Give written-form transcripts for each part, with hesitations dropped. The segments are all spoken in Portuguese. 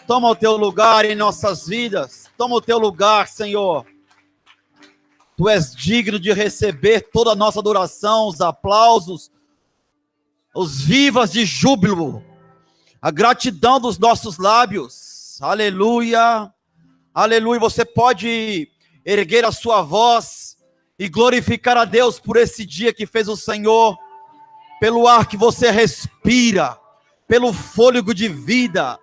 Toma o teu lugar em nossas vidas. Toma o teu lugar, Senhor. Tu és digno de receber toda a nossa adoração, os aplausos, os vivas de júbilo, a gratidão dos nossos lábios. Aleluia, aleluia. Você pode erguer a sua voz e glorificar a Deus por esse dia que fez o Senhor, pelo ar que você respira, pelo fôlego de vida,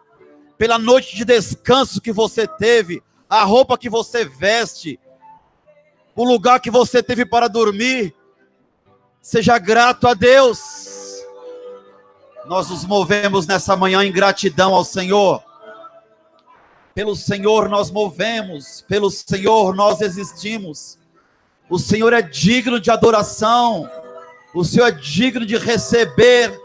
pela noite de descanso que você teve, a roupa que você veste, o lugar que você teve para dormir. Seja grato a Deus. Nós nos movemos nessa manhã em gratidão ao Senhor. Pelo Senhor nós movemos, pelo Senhor nós existimos. O Senhor é digno de adoração, o Senhor é digno de receber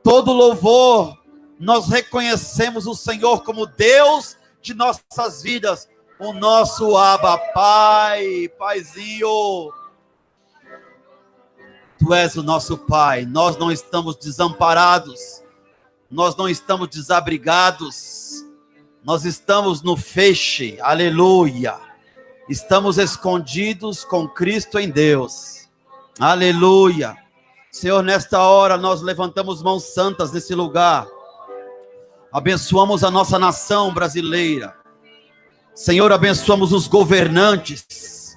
todo louvor. Nós reconhecemos o Senhor como Deus de nossas vidas, o nosso Abba Pai, Paizinho. Tu és o nosso Pai, nós não estamos desamparados, nós não estamos desabrigados, nós estamos no feixe, aleluia, estamos escondidos com Cristo em Deus, aleluia. Senhor, nesta hora nós levantamos mãos santas nesse lugar, abençoamos a nossa nação brasileira, Senhor, abençoamos os governantes,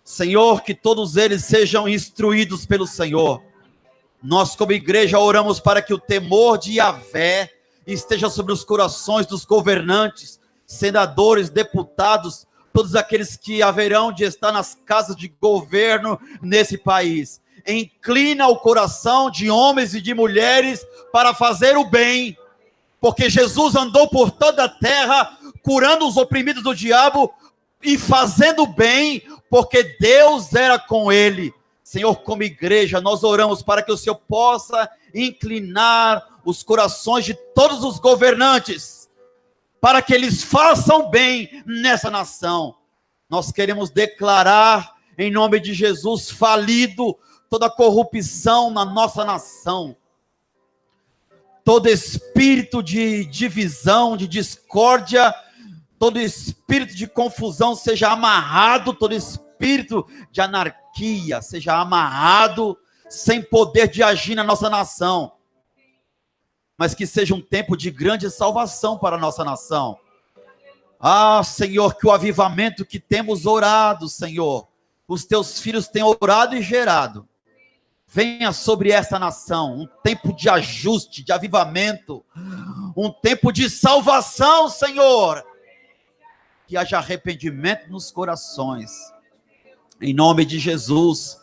Senhor, que todos eles sejam instruídos pelo Senhor. Nós como igreja oramos para que o temor de Yahvé esteja sobre os corações dos governantes, senadores, deputados, todos aqueles que haverão de estar nas casas de governo nesse país. Inclina o coração de homens e de mulheres para fazer o bem, porque Jesus andou por toda a terra, curando os oprimidos do diabo e fazendo bem, porque Deus era com ele. Senhor, como igreja, nós oramos para que o Senhor possa inclinar os corações de todos os governantes, para que eles façam bem nessa nação. Nós queremos declarar, em nome de Jesus, falido toda corrupção na nossa nação, todo espírito de divisão, de discórdia, todo espírito de confusão seja amarrado, todo espírito de anarquia seja amarrado, sem poder de agir na nossa nação, mas que seja um tempo de grande salvação para a nossa nação. Ah, Senhor, que o avivamento que temos orado, Senhor, os teus filhos têm orado e gerado, venha sobre essa nação, um tempo de ajuste, de avivamento, um tempo de salvação, Senhor, que haja arrependimento nos corações, em nome de Jesus,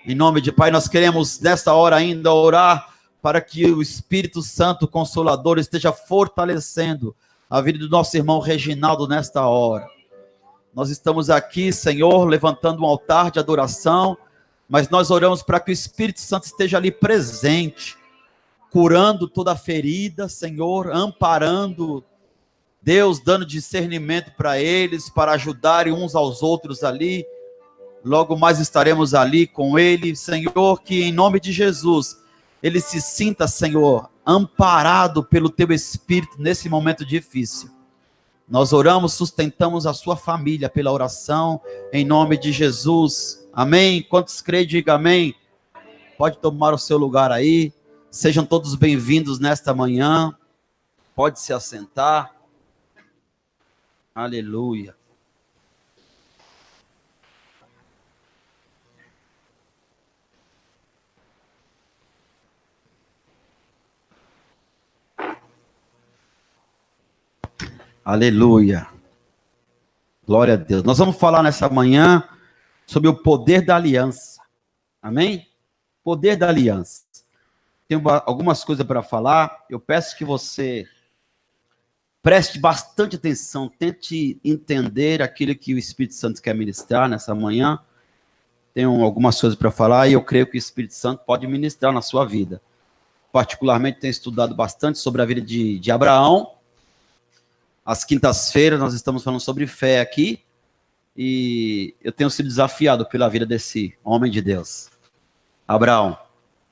em nome de Pai. Nós queremos nessa hora ainda orar para que o Espírito Santo Consolador esteja fortalecendo a vida do nosso irmão Reginaldo nesta hora. Nós estamos aqui, Senhor, levantando um altar de adoração, mas nós oramos para que o Espírito Santo esteja ali presente, curando toda ferida, Senhor, amparando, Deus, dando discernimento para eles, para ajudarem uns aos outros ali. Logo mais estaremos ali com ele, Senhor, que em nome de Jesus, ele se sinta, Senhor, amparado pelo teu Espírito nesse momento difícil. Nós oramos, sustentamos a sua família pela oração, em nome de Jesus. Amém? Quantos creem, diga amém. Pode tomar o seu lugar aí. Sejam todos bem-vindos nesta manhã. Pode se assentar. Aleluia. Aleluia. Glória a Deus. Nós vamos falar nessa manhã sobre o poder da aliança. Amém? Poder da aliança. Tenho algumas coisas para falar. Eu peço que você preste bastante atenção, tente entender aquilo que o Espírito Santo quer ministrar nessa manhã. Tenho algumas coisas para falar e eu creio que o Espírito Santo pode ministrar na sua vida. Particularmente tenho estudado bastante sobre a vida de Abraão. Às quintas-feiras nós estamos falando sobre fé aqui e eu tenho sido desafiado pela vida desse homem de Deus, Abraão.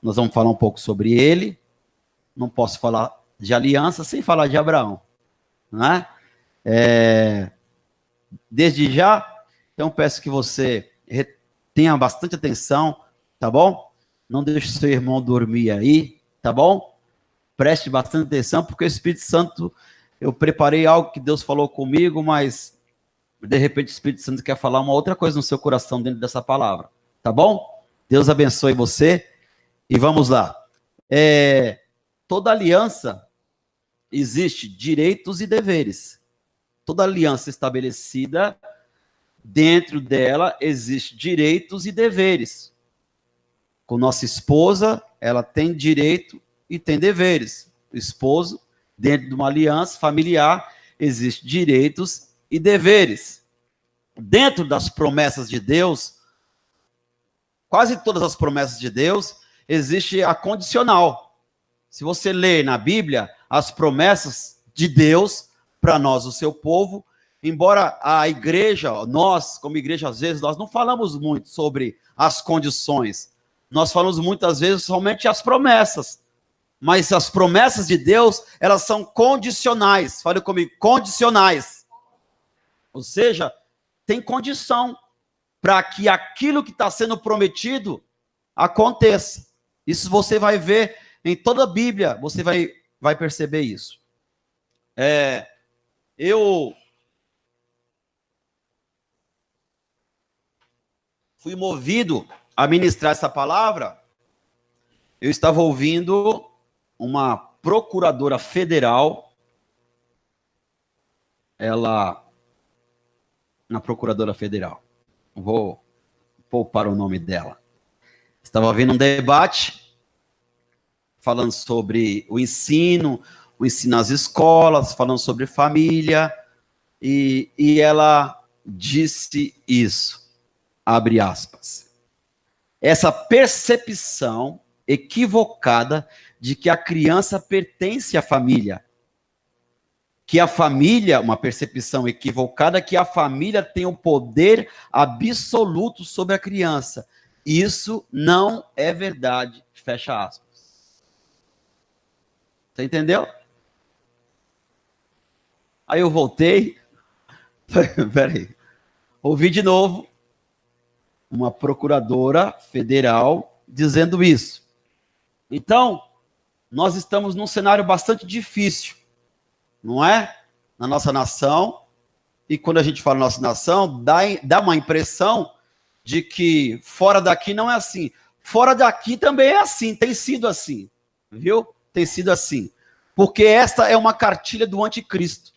Nós vamos falar um pouco sobre ele. Não posso falar de aliança sem falar de Abraão. né? Desde já, então peço que você tenha bastante atenção, tá bom? Não deixe seu irmão dormir aí, tá bom? Preste bastante atenção, porque o Espírito Santo, eu preparei algo que Deus falou comigo, mas de repente o Espírito Santo quer falar uma outra coisa no seu coração dentro dessa palavra, tá bom? Deus abençoe você e vamos lá. Toda aliança existe direitos e deveres. Toda aliança estabelecida, dentro dela existe direitos e deveres. Com nossa esposa, ela tem direito e tem deveres. O esposo, dentro de uma aliança familiar, existe direitos e deveres. Dentro das promessas de Deus, quase todas as promessas de Deus, existe a condicional. Se você ler na Bíblia, as promessas de Deus para nós, o seu povo, embora a igreja, nós, como igreja, às vezes, nós não falamos muito sobre as condições. Nós falamos muitas vezes somente as promessas. Mas as promessas de Deus, elas são condicionais. Fale comigo, condicionais. Ou seja, tem condição para que aquilo que está sendo prometido aconteça. Isso você vai ver em toda a Bíblia, você vai perceber isso. Eu fui movido a ministrar essa palavra. Eu estava ouvindo uma procuradora federal, na procuradora federal, vou poupar o nome dela, estava havendo um debate falando sobre o ensino nas escolas, falando sobre família, e ela disse isso, abre aspas, essa percepção equivocada de que a criança pertence à família, que a família, uma percepção equivocada, que a família tem o poder absoluto sobre a criança. Isso não é verdade, fecha aspas. Você entendeu? Aí eu voltei, peraí, ouvi de novo uma procuradora federal dizendo isso. Então, nós estamos num cenário bastante difícil, não é? Na nossa nação, e quando a gente fala nossa nação, dá uma impressão de que fora daqui não é assim. Fora daqui também é assim, tem sido assim, viu? Tem sido assim. Porque esta é uma cartilha do anticristo.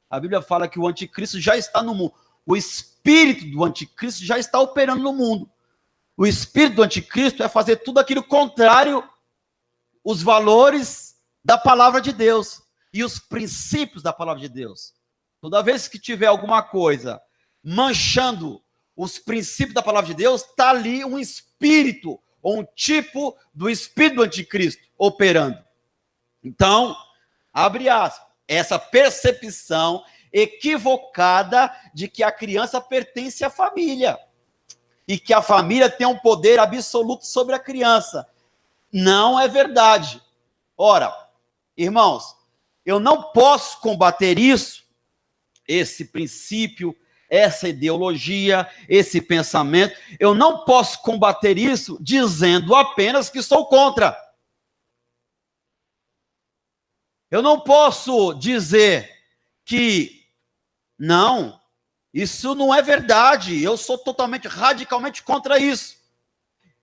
A Bíblia fala que o anticristo já está no mundo. O espírito do anticristo já está operando no mundo. O espírito do anticristo é fazer tudo aquilo contrário os valores da palavra de Deus e os princípios da palavra de Deus. Toda vez que tiver alguma coisa manchando os princípios da palavra de Deus, está ali um espírito, ou um tipo do espírito do anticristo operando. Então, abre aspas, essa percepção equivocada de que a criança pertence à família e que a família tem um poder absoluto sobre a criança. Não é verdade. Ora, irmãos, eu não posso combater isso, esse princípio, essa ideologia, esse pensamento, eu não posso combater isso dizendo apenas que sou contra. Eu não posso dizer que, não, isso não é verdade, eu sou totalmente, radicalmente contra isso.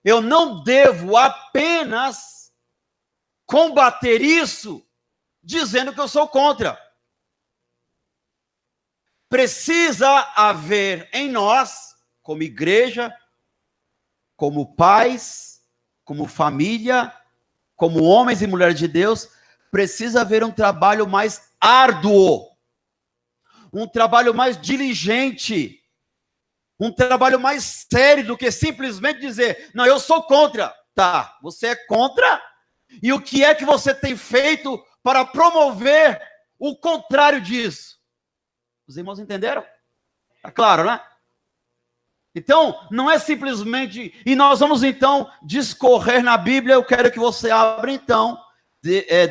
Eu não devo apenas combater isso dizendo que eu sou contra. Precisa haver em nós, como igreja, como pais, como família, como homens e mulheres de Deus, precisa haver um trabalho mais árduo, um trabalho mais diligente, um trabalho mais sério do que simplesmente dizer, não, eu sou contra. Tá, você é contra? E o que é que você tem feito para promover o contrário disso? Os irmãos entenderam? Tá claro, né? Então, não é simplesmente... E nós vamos, então, discorrer na Bíblia. Eu quero que você abra, então,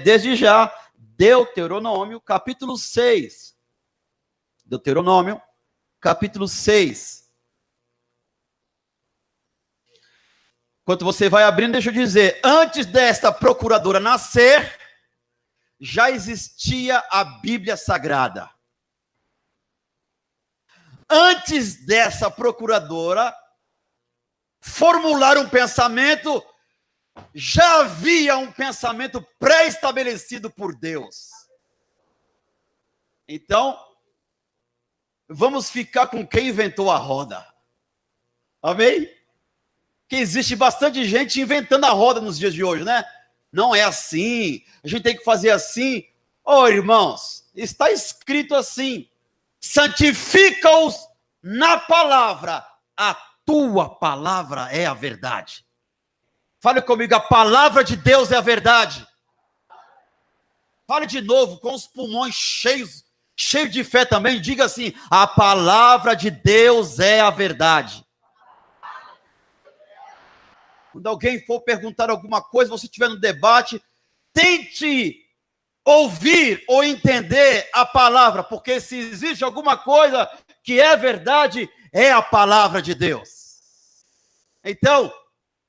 desde já, Deuteronômio, capítulo 6. Deuteronômio, capítulo 6. Enquanto você vai abrindo, deixa eu dizer, antes desta procuradora nascer, já existia a Bíblia Sagrada. Antes dessa procuradora formular um pensamento, já havia um pensamento pré-estabelecido por Deus. Então, vamos ficar com quem inventou a roda. Amém? Que existe bastante gente inventando a roda nos dias de hoje, né? Não é assim, a gente tem que fazer assim. Oh, irmãos, está escrito assim: santifica-os na palavra, a tua palavra é a verdade. Fale comigo, a palavra de Deus é a verdade. Fale de novo, com os pulmões cheios de fé também, diga assim: a palavra de Deus é a verdade. Quando alguém for perguntar alguma coisa, você estiver no debate, tente ouvir ou entender a palavra, porque se existe alguma coisa que é verdade, é a palavra de Deus. Então,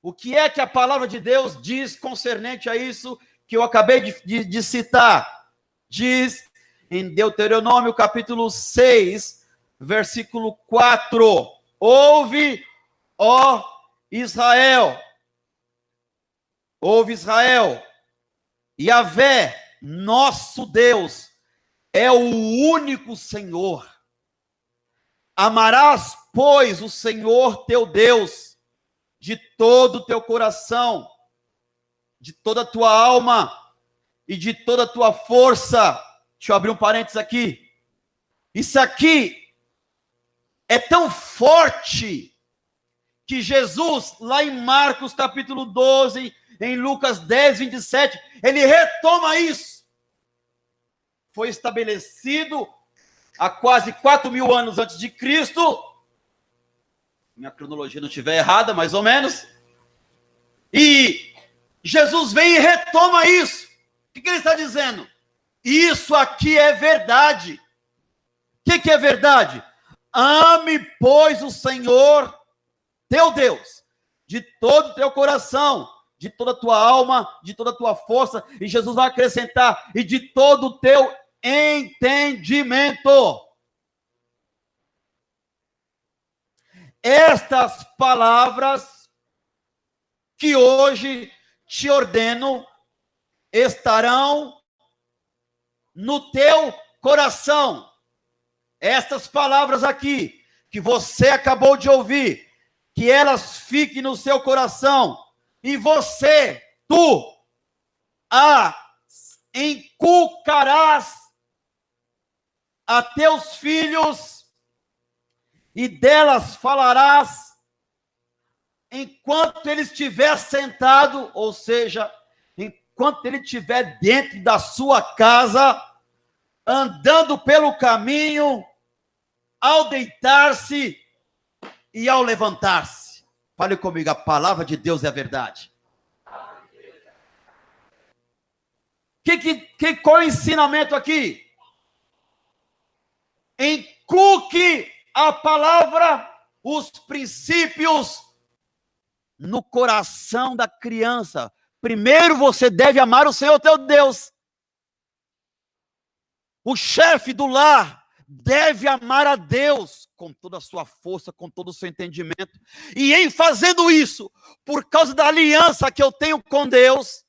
o que é que a palavra de Deus diz concernente a isso que eu acabei de citar? Diz em Deuteronômio capítulo 6, versículo 4: ouve, ó Israel, ouve Israel, Yahvé, nosso Deus, é o único Senhor. Amarás, pois, o Senhor teu Deus de todo o teu coração, de toda a tua alma e de toda a tua força. Deixa eu abrir um parênteses aqui. Isso aqui é tão forte que Jesus, lá em Marcos capítulo 12, em Lucas 10, 27, ele retoma isso. Foi estabelecido há quase 4.000 anos antes de Cristo. Minha cronologia não estiver errada, mais ou menos. E Jesus vem e retoma isso. O que ele está dizendo? Isso aqui é verdade. O que é verdade? Ame, pois, o Senhor teu Deus de todo o teu coração, de toda a tua alma, de toda a tua força, e Jesus vai acrescentar, e de todo o teu entendimento. Estas palavras que hoje te ordeno estarão no teu coração. Estas palavras aqui, que você acabou de ouvir, que elas fiquem no seu coração, e você, tu, as inculcarás a teus filhos, e delas falarás enquanto ele estiver sentado, ou seja, enquanto ele estiver dentro da sua casa, andando pelo caminho, ao deitar-se e ao levantar-se. Fale comigo, a palavra de Deus é a verdade. Qual é o ensinamento aqui? Inculque a palavra, os princípios no coração da criança. Primeiro você deve amar o Senhor teu Deus. O chefe do lar deve amar a Deus com toda a sua força, com todo o seu entendimento. E em fazendo isso, por causa da aliança que eu tenho com Deus,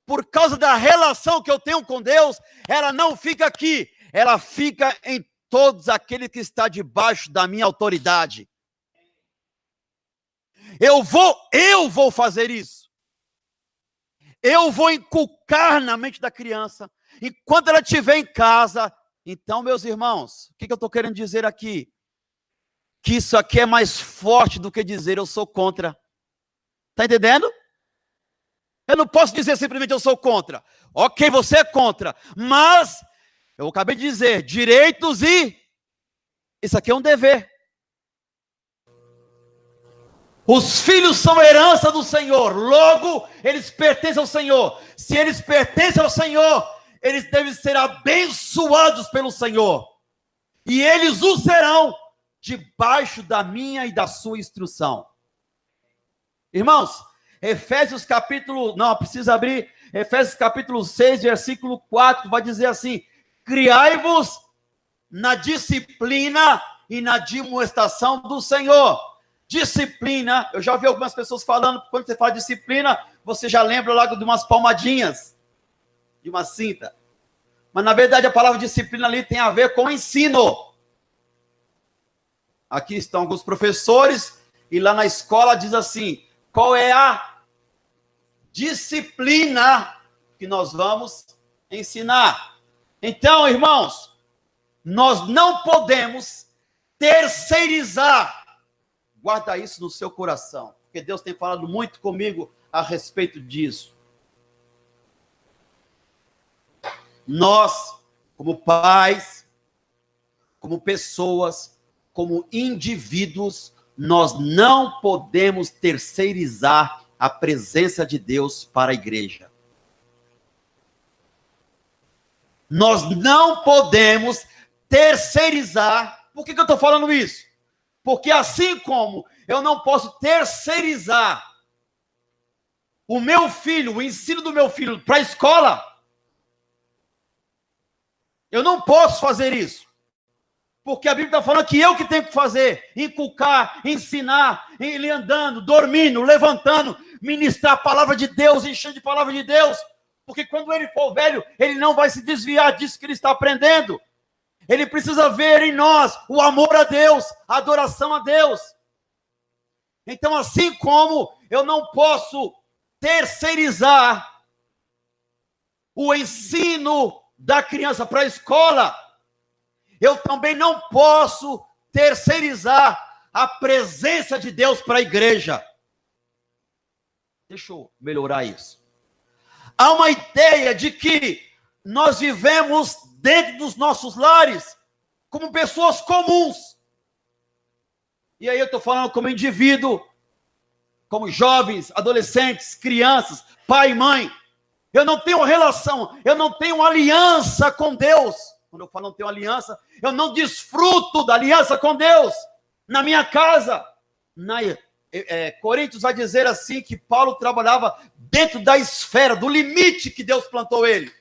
por causa da relação que eu tenho com Deus, ela não fica aqui, ela fica em todos aqueles que estão debaixo da minha autoridade. Eu vou fazer isso. Eu vou inculcar na mente da criança, enquanto ela estiver em casa. Então, meus irmãos, o que eu estou querendo dizer aqui? Que isso aqui é mais forte do que dizer eu sou contra. Está entendendo? Eu não posso dizer simplesmente eu sou contra. Ok, você é contra, mas eu acabei de dizer, direitos e isso aqui é um dever. Os filhos são herança do Senhor, logo eles pertencem ao Senhor. Se eles pertencem ao Senhor, eles devem ser abençoados pelo Senhor. E eles o serão debaixo da minha e da sua instrução. Irmãos, Efésios capítulo, não, precisa abrir, Efésios capítulo 6, versículo 4, vai dizer assim: criai-vos na disciplina e na demonstração do Senhor. Disciplina, eu já ouvi algumas pessoas falando, quando você fala disciplina, você já lembra logo de umas palmadinhas, de uma cinta. Mas na verdade a palavra disciplina ali tem a ver com ensino. Aqui estão alguns professores, e lá na escola diz assim: qual é a disciplina que nós vamos ensinar? Então, irmãos, nós não podemos terceirizar. Guarda isso no seu coração, porque Deus tem falado muito comigo a respeito disso. Nós, como pais, como pessoas, como indivíduos, nós não podemos terceirizar a presença de Deus para a igreja. Nós não podemos terceirizar. Por que eu estou falando isso? Porque assim como eu não posso terceirizar o meu filho, o ensino do meu filho para a escola, eu não posso fazer isso. Porque a Bíblia está falando que eu que tenho que fazer, inculcar, ensinar, ele andando, dormindo, levantando, ministrar a palavra de Deus, enchendo de palavra de Deus. Porque quando ele for velho, ele não vai se desviar disso que ele está aprendendo. Ele precisa ver em nós o amor a Deus, a adoração a Deus. Então, assim como eu não posso terceirizar o ensino da criança para a escola, eu também não posso terceirizar a presença de Deus para a igreja. Deixa eu melhorar isso. Há uma ideia de que nós vivemos dentro dos nossos lares como pessoas comuns. E aí eu estou falando como indivíduo, como jovens, adolescentes, crianças, pai e mãe. Eu não tenho relação, eu não tenho aliança com Deus. Quando eu falo não tenho aliança, eu não desfruto da aliança com Deus. Na minha casa, Coríntios vai dizer assim, que Paulo trabalhava dentro da esfera, do limite que Deus plantou ele.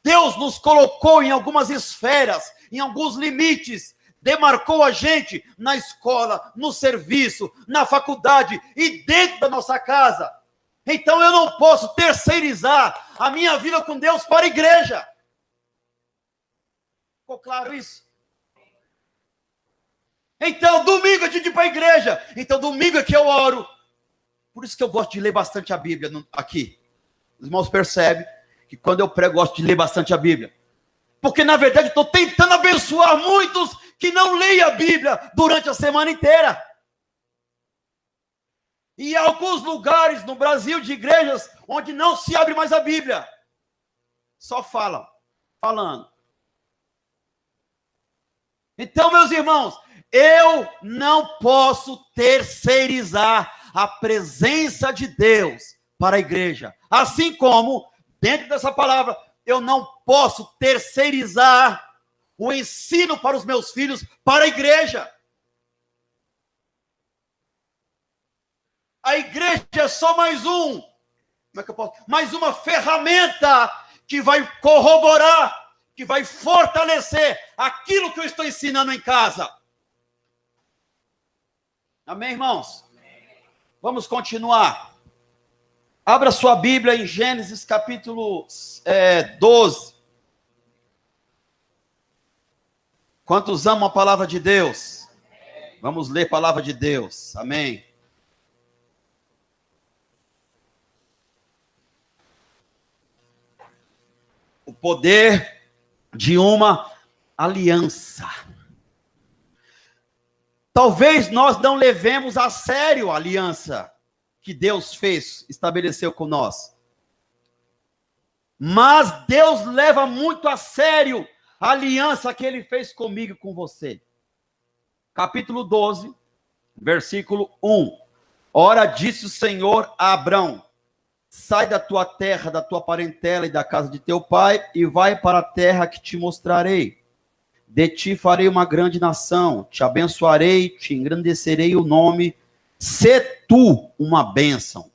Deus nos colocou em algumas esferas, em alguns limites, demarcou a gente na escola, no serviço, na faculdade e dentro da nossa casa. Então eu não posso terceirizar a minha vida com Deus para a igreja. Ficou claro isso? Então domingo é dia de ir para a igreja. Então domingo é que eu oro. Por isso que eu gosto de ler bastante a Bíblia aqui. Os irmãos percebem que quando eu prego, eu gosto de ler bastante a Bíblia. Porque, na verdade, estou tentando abençoar muitos que não leem a Bíblia durante a semana inteira. E há alguns lugares no Brasil de igrejas onde não se abre mais a Bíblia. Só falando. Então, meus irmãos, eu não posso terceirizar a presença de Deus para a igreja. Assim como, dentro dessa palavra, eu não posso terceirizar o ensino para os meus filhos para a igreja. A igreja é só mais mais uma ferramenta que vai corroborar, que vai fortalecer aquilo que eu estou ensinando em casa. Amém, irmãos? Vamos continuar. Abra sua Bíblia em Gênesis capítulo 12. Quantos amam a palavra de Deus? Vamos ler a palavra de Deus. Amém. O poder de uma aliança. Talvez nós não levemos a sério a aliança que Deus estabeleceu com nós. Mas Deus leva muito a sério a aliança que Ele fez comigo e com você. Capítulo 12, versículo 1. Ora disse o Senhor a Abrão: sai da tua terra, da tua parentela e da casa de teu pai, e vai para a terra que te mostrarei. De ti farei uma grande nação, te abençoarei, te engrandecerei o nome, sê tu uma bênção.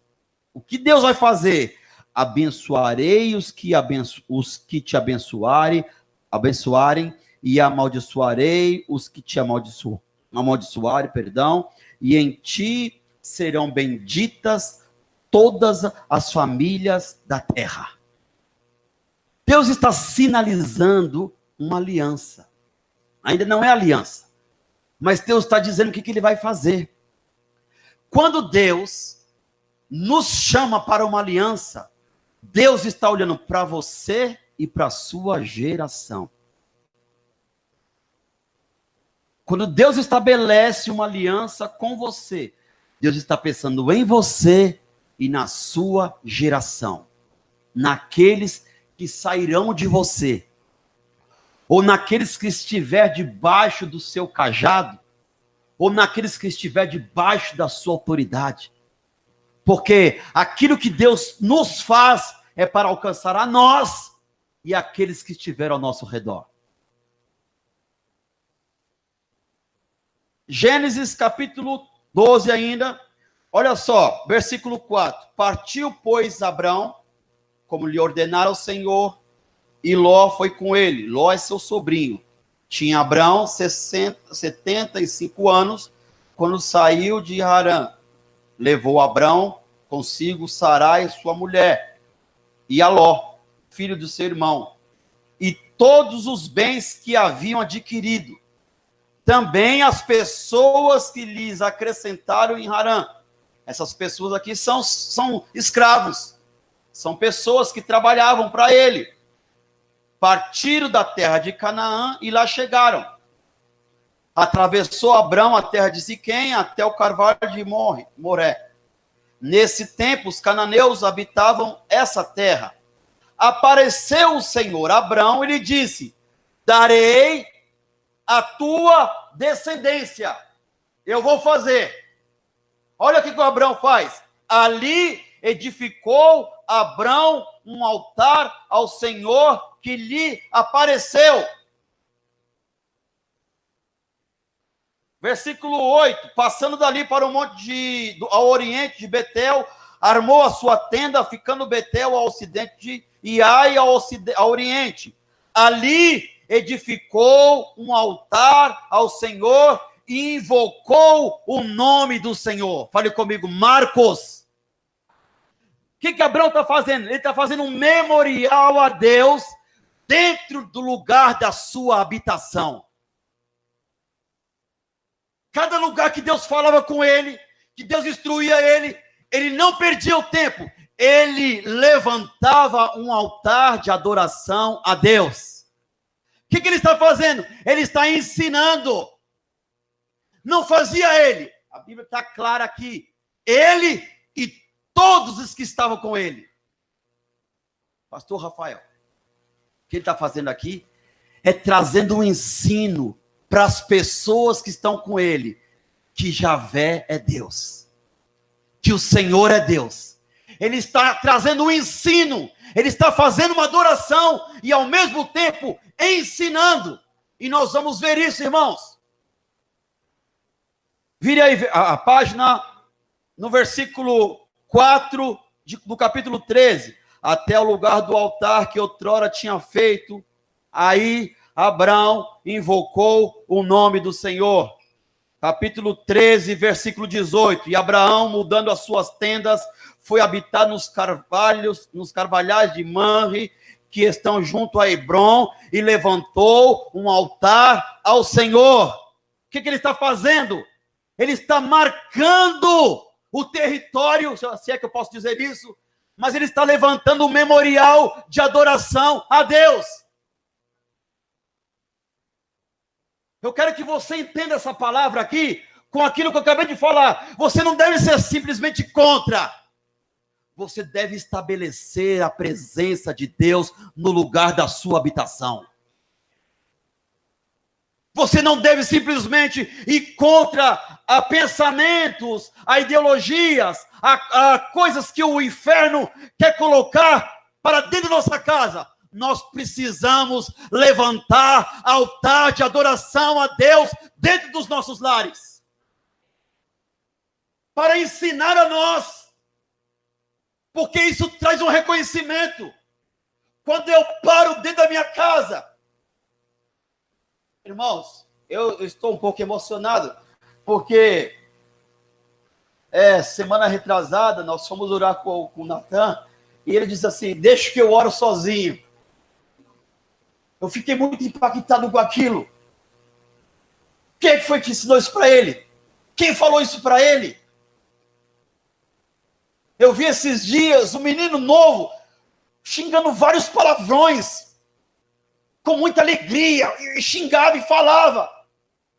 O que Deus vai fazer? Abençoarei os que te abençoarem, e amaldiçoarei os que te amaldiçoarem, e em ti serão benditas todas as famílias da terra. Deus está sinalizando uma aliança. Ainda não é aliança, mas Deus está dizendo o que ele vai fazer. Quando Deus nos chama para uma aliança, Deus está olhando para você e para a sua geração. Quando Deus estabelece uma aliança com você, Deus está pensando em você e na sua geração, naqueles que sairão de você, ou naqueles que estiver debaixo do seu cajado, ou naqueles que estiver debaixo da sua autoridade. Porque aquilo que Deus nos faz é para alcançar a nós e aqueles que estiveram ao nosso redor. Gênesis capítulo 12 ainda, olha só, versículo 4. Partiu, pois, Abrão, como lhe ordenara o Senhor, e Ló foi com ele. Ló é seu sobrinho. Tinha Abrão 75 anos, quando saiu de Harã. Levou Abrão consigo Sarai, sua mulher, e a Ló, filho do seu irmão, e todos os bens que haviam adquirido. Também as pessoas que lhes acrescentaram em Harã. Essas pessoas aqui são escravos. São pessoas que trabalhavam para ele. Partiram da terra de Canaã e lá chegaram. Atravessou Abrão a terra de Siquém até o carvalho de Moré. Nesse tempo, os cananeus habitavam essa terra. Apareceu o Senhor a Abrão e lhe disse: darei a tua descendência. Eu vou fazer. Olha o que o Abrão faz. Ali edificou Abrão um altar ao Senhor que lhe apareceu. Versículo 8, passando dali para o monte ao oriente de Betel, armou a sua tenda, ficando Betel ao ocidente e Ai ao oriente. Ali edificou um altar ao Senhor e invocou o nome do Senhor. Fale comigo, Marcos. O que Abrão está fazendo? Ele está fazendo um memorial a Deus dentro do lugar da sua habitação. Cada lugar que Deus falava com ele, que Deus instruía ele, ele não perdia o tempo. Ele levantava um altar de adoração a Deus. O que ele está fazendo? Ele está ensinando. Não fazia ele. A Bíblia está clara aqui. Ele e todos os que estavam com ele. Pastor Rafael, o que ele está fazendo aqui é trazendo um ensino para as pessoas que estão com ele, que Javé é Deus, que o Senhor é Deus. Ele está trazendo um ensino, ele está fazendo uma adoração e ao mesmo tempo ensinando. E nós vamos ver isso, irmãos. Vire aí a página no versículo 4 do capítulo 13. Até o lugar do altar que outrora tinha feito, aí Abrão invocou o nome do Senhor. Capítulo 13, versículo 18. E Abraão, mudando as suas tendas, foi habitar nos carvalhais de Manre, que estão junto a Hebrom, e levantou um altar ao Senhor. O que ele está fazendo? Ele está marcando o território, se é que eu posso dizer isso, mas ele está levantando um memorial de adoração a Deus. Eu quero que você entenda essa palavra aqui com aquilo que eu acabei de falar. Você não deve ser simplesmente contra. Você deve estabelecer a presença de Deus no lugar da sua habitação. Você não deve simplesmente ir contra a pensamentos, a ideologias, a coisas que o inferno quer colocar para dentro da nossa casa, nós precisamos levantar altar de adoração a Deus dentro dos nossos lares, para ensinar a nós, porque isso traz um reconhecimento. Quando eu paro dentro da minha casa, irmãos, eu estou um pouco emocionado, porque semana retrasada nós fomos orar com o Natan, e ele disse assim: deixa que eu oro sozinho. Eu fiquei muito impactado com aquilo. Quem foi que ensinou isso para ele? Quem falou isso para ele? Eu vi esses dias um menino novo xingando vários palavrões, com muita alegria, e xingava e falava.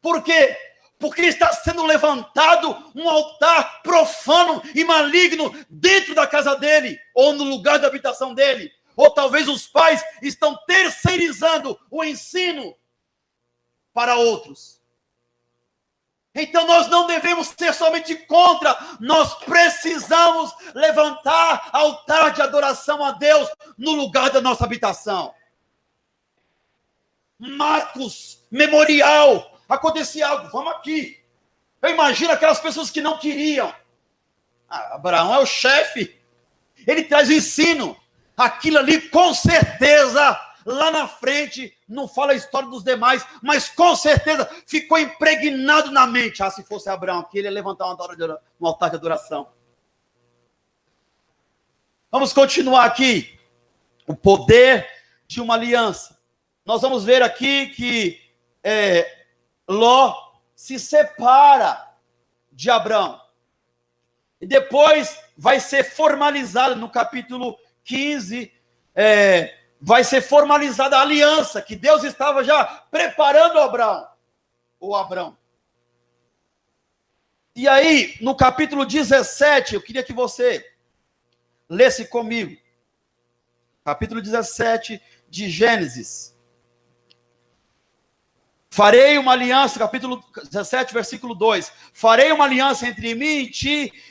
Por quê? Porque está sendo levantado um altar profano e maligno dentro da casa dele, ou no lugar da habitação dele. Ou talvez os pais estão terceirizando o ensino para outros. Então nós não devemos ser somente contra, nós precisamos levantar altar de adoração a Deus no lugar da nossa habitação. Marcos, memorial, acontecia algo, vamos aqui. Eu imagino aquelas pessoas que não queriam. Abraão é o chefe, ele traz o ensino. Aquilo ali, com certeza, lá na frente, não fala a história dos demais, mas com certeza ficou impregnado na mente. Se fosse Abraão, que ele ia levantar um altar de adoração. Vamos continuar aqui. O poder de uma aliança. Nós vamos ver aqui que Ló se separa de Abraão. E depois vai ser formalizado no capítulo 15, vai ser formalizada a aliança que Deus estava já preparando Abraão. E aí, no capítulo 17, eu queria que você lesse comigo. Capítulo 17 de Gênesis. Farei uma aliança, capítulo 17, versículo 2. Farei uma aliança entre mim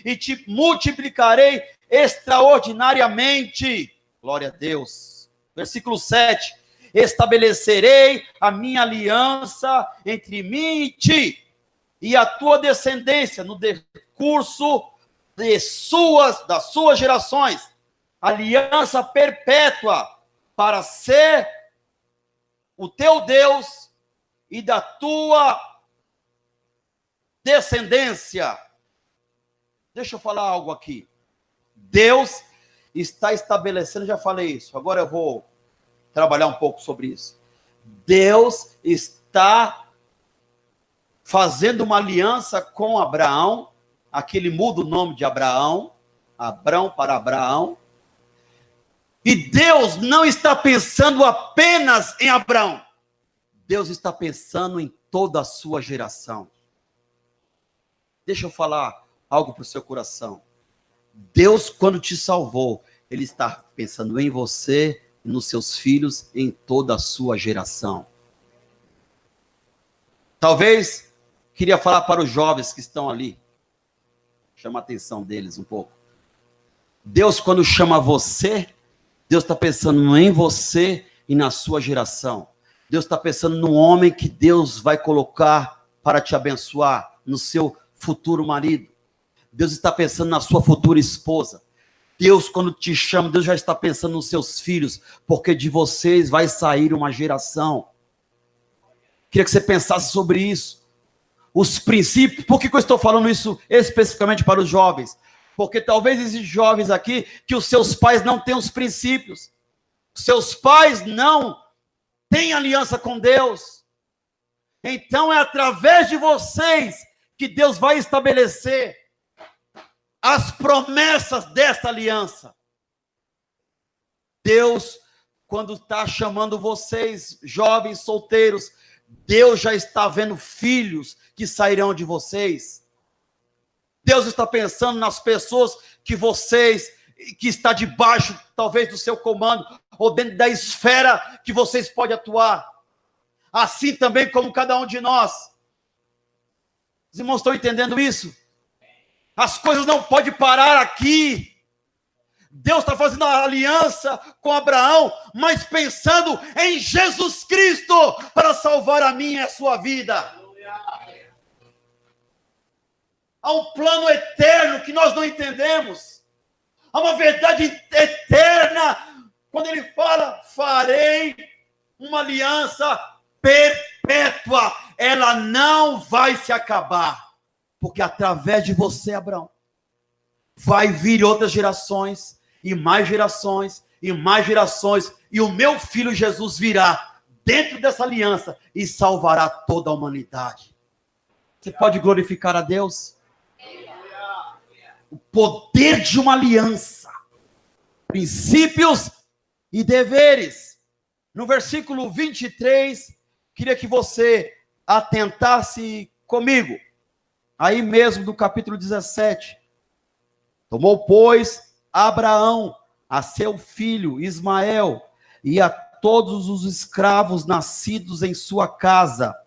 e te multiplicarei extraordinariamente. Glória a Deus. Versículo 7. Estabelecerei a minha aliança entre mim e ti, e a tua descendência no decurso das suas gerações. Aliança perpétua para ser o teu Deus e da tua descendência. Deixa eu falar algo aqui. Deus está estabelecendo, já falei isso, agora eu vou trabalhar um pouco sobre isso. Deus está fazendo uma aliança com Abraão, aqui ele muda o nome de Abraão para Abraão, e Deus não está pensando apenas em Abraão, Deus está pensando em toda a sua geração. Deixa eu falar algo para o seu coração. Deus, quando te salvou, Ele está pensando em você, nos seus filhos, em toda a sua geração. Talvez, queria falar para os jovens que estão ali, chama a atenção deles um pouco. Deus, quando chama você, Deus está pensando em você e na sua geração. Deus está pensando no homem que Deus vai colocar para te abençoar, no seu futuro marido. Deus está pensando na sua futura esposa. Deus, quando te chama, Deus já está pensando nos seus filhos, porque de vocês vai sair uma geração. Queria que você pensasse sobre isso. Os princípios, por que eu estou falando isso especificamente para os jovens? Porque talvez existam jovens aqui que os seus pais não têm os princípios. Seus pais não têm aliança com Deus. Então é através de vocês que Deus vai estabelecer as promessas desta aliança. Deus, quando está chamando vocês, jovens solteiros, Deus já está vendo filhos que sairão de vocês. Deus está pensando nas pessoas que está debaixo, talvez, do seu comando, ou dentro da esfera que vocês podem atuar. Assim também como cada um de nós. Os irmãos estão entendendo isso? As coisas não podem parar aqui. Deus está fazendo a aliança com Abraão, mas pensando em Jesus Cristo para salvar a minha e a sua vida. Há um plano eterno que nós não entendemos. Há uma verdade eterna. Quando ele fala, farei uma aliança perpétua. Ela não vai se acabar. Porque através de você, Abraão, vai vir outras gerações, e mais gerações, e mais gerações, e o meu filho Jesus virá dentro dessa aliança e salvará toda a humanidade. Você pode glorificar a Deus? O poder de uma aliança, princípios e deveres. No versículo 23, queria que você atentasse comigo, aí mesmo do capítulo 17. Tomou, pois, Abraão a seu filho Ismael e a todos os escravos nascidos em sua casa,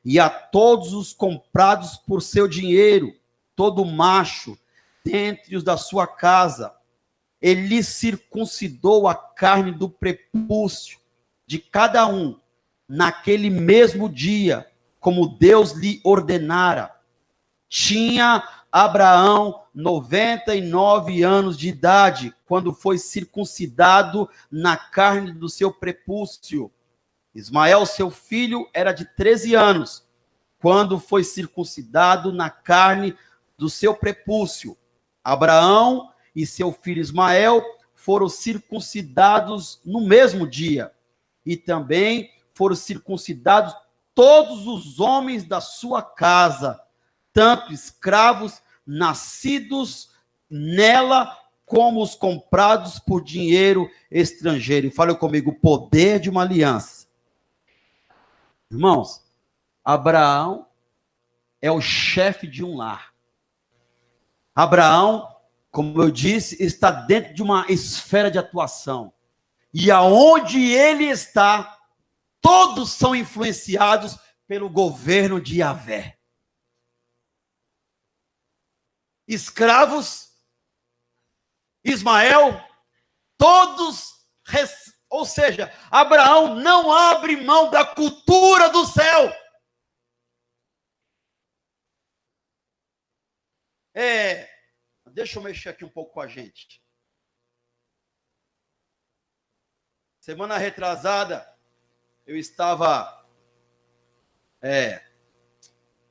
e a todos os comprados por seu dinheiro, todo macho, dentre os da sua casa. Ele lhe circuncidou a carne do prepúcio de cada um, naquele mesmo dia, como Deus lhe ordenara. Tinha Abraão 99 anos de idade, quando foi circuncidado na carne do seu prepúcio. Ismael, seu filho, era de 13 anos, quando foi circuncidado na carne do seu prepúcio. Abraão e seu filho Ismael foram circuncidados no mesmo dia, e também foram circuncidados todos os homens da sua casa, tanto escravos nascidos nela, como os comprados por dinheiro estrangeiro. E fale comigo, o poder de uma aliança. Irmãos, Abraão é o chefe de um lar. Abraão, como eu disse, está dentro de uma esfera de atuação. E aonde ele está, todos são influenciados pelo governo de Yahvé. Escravos, Ismael, todos, ou seja, Abraão não abre mão da cultura do céu. Deixa eu mexer aqui um pouco com a gente. Semana retrasada, eu estava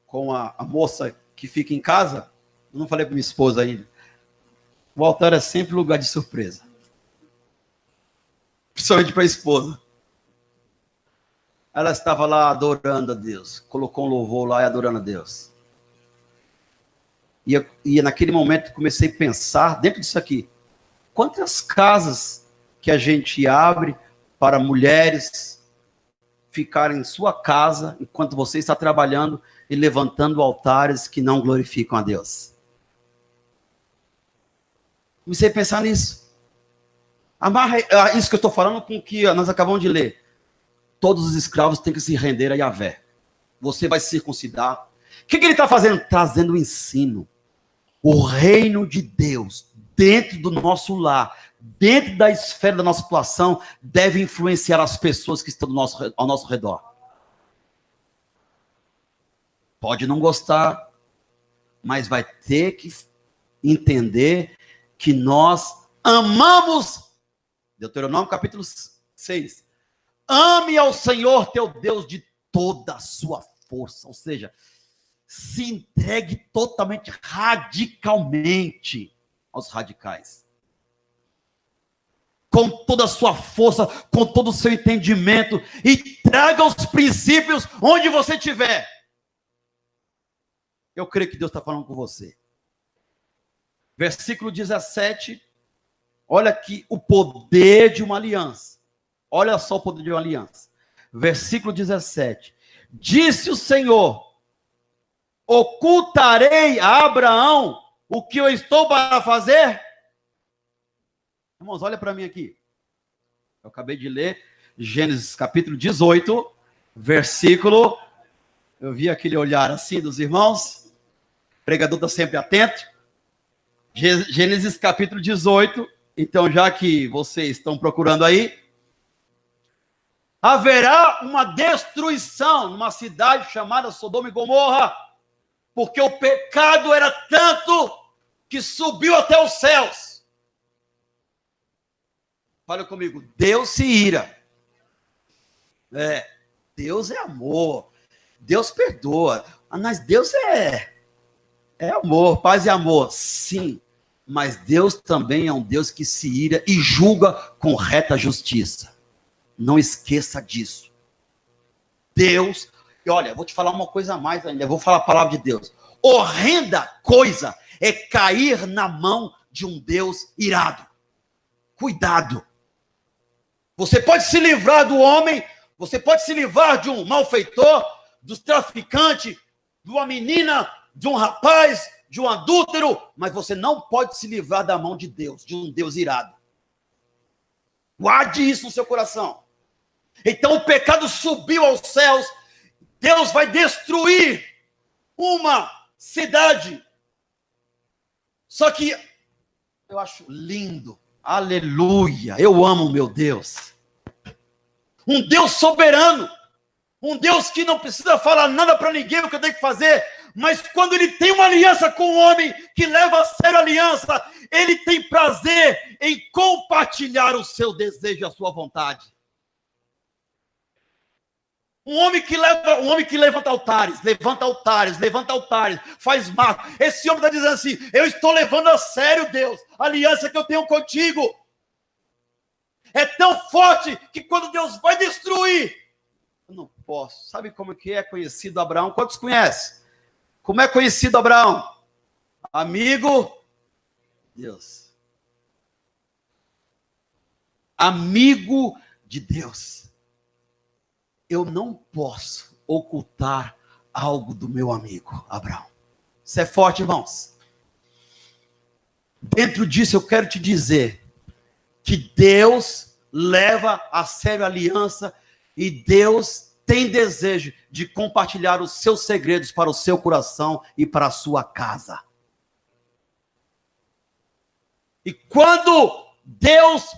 com a moça que fica em casa. Eu não falei para minha esposa ainda. O altar é sempre lugar de surpresa. Principalmente para a esposa. Ela estava lá adorando a Deus. Colocou um louvor lá e adorando a Deus. E naquele momento comecei a pensar, dentro disso aqui, quantas casas que a gente abre para mulheres ficarem em sua casa, enquanto você está trabalhando e levantando altares que não glorificam a Deus. Comecei a pensar nisso. Amarra isso que eu estou falando com o que nós acabamos de ler. Todos os escravos têm que se render a Yahvé. Você vai se circuncidar. O que ele está fazendo? Trazendo o ensino. O reino de Deus, dentro do nosso lar, dentro da esfera da nossa situação, deve influenciar as pessoas que estão ao nosso redor. Pode não gostar, mas vai ter que entender que nós amamos. Deuteronômio capítulo 6. Ame ao Senhor teu Deus de toda a sua força. Ou seja, se entregue totalmente, radicalmente aos radicais. Com toda a sua força, com todo o seu entendimento, e traga os princípios onde você estiver. Eu creio que Deus está falando com você. Versículo 17, olha aqui o poder de uma aliança. Olha só o poder de uma aliança. Versículo 17. Disse o Senhor: ocultarei a Abraão o que eu estou para fazer? Irmãos, olha para mim aqui. Eu acabei de ler Gênesis capítulo 18, versículo Eu vi aquele olhar assim dos irmãos. O pregador está sempre atento. Gênesis capítulo 18. Então, já que vocês estão procurando aí, haverá uma destruição numa cidade chamada Sodoma e Gomorra, porque o pecado era tanto que subiu até os céus. Fala comigo, Deus se ira. Deus é amor. Deus perdoa. Mas Deus é amor, paz e amor. Sim, mas Deus também é um Deus que se ira e julga com reta justiça. Não esqueça disso. Deus, e olha, vou te falar uma coisa a mais ainda, eu vou falar a palavra de Deus. Horrenda coisa é cair na mão de um Deus irado. Cuidado. Você pode se livrar do homem, você pode se livrar de um malfeitor, dos traficantes, de uma menina, de um rapaz, de um adúltero, mas você não pode se livrar da mão de Deus, de um Deus irado. Guarde isso no seu coração. Então o pecado subiu aos céus, Deus vai destruir uma cidade. Só que eu acho lindo, aleluia, eu amo o meu Deus. Um Deus soberano, um Deus que não precisa falar nada para ninguém o que eu tenho que fazer, mas quando ele tem uma aliança com o homem, que leva a sério a aliança, ele tem prazer em compartilhar o seu desejo e a sua vontade. Um homem que levanta altares, faz marca. Esse homem está dizendo assim, eu estou levando a sério, Deus, a aliança que eu tenho contigo. É tão forte que quando Deus vai destruir, eu não posso. Sabe como que é conhecido Abraão? Quantos conhecem? Como é conhecido Abraão? Amigo Deus. Amigo de Deus. Eu não posso ocultar algo do meu amigo Abraão. Isso é forte, irmãos. Dentro disso eu quero te dizer que Deus leva a sério a aliança e Deus tem desejo de compartilhar os seus segredos para o seu coração e para a sua casa. E quando Deus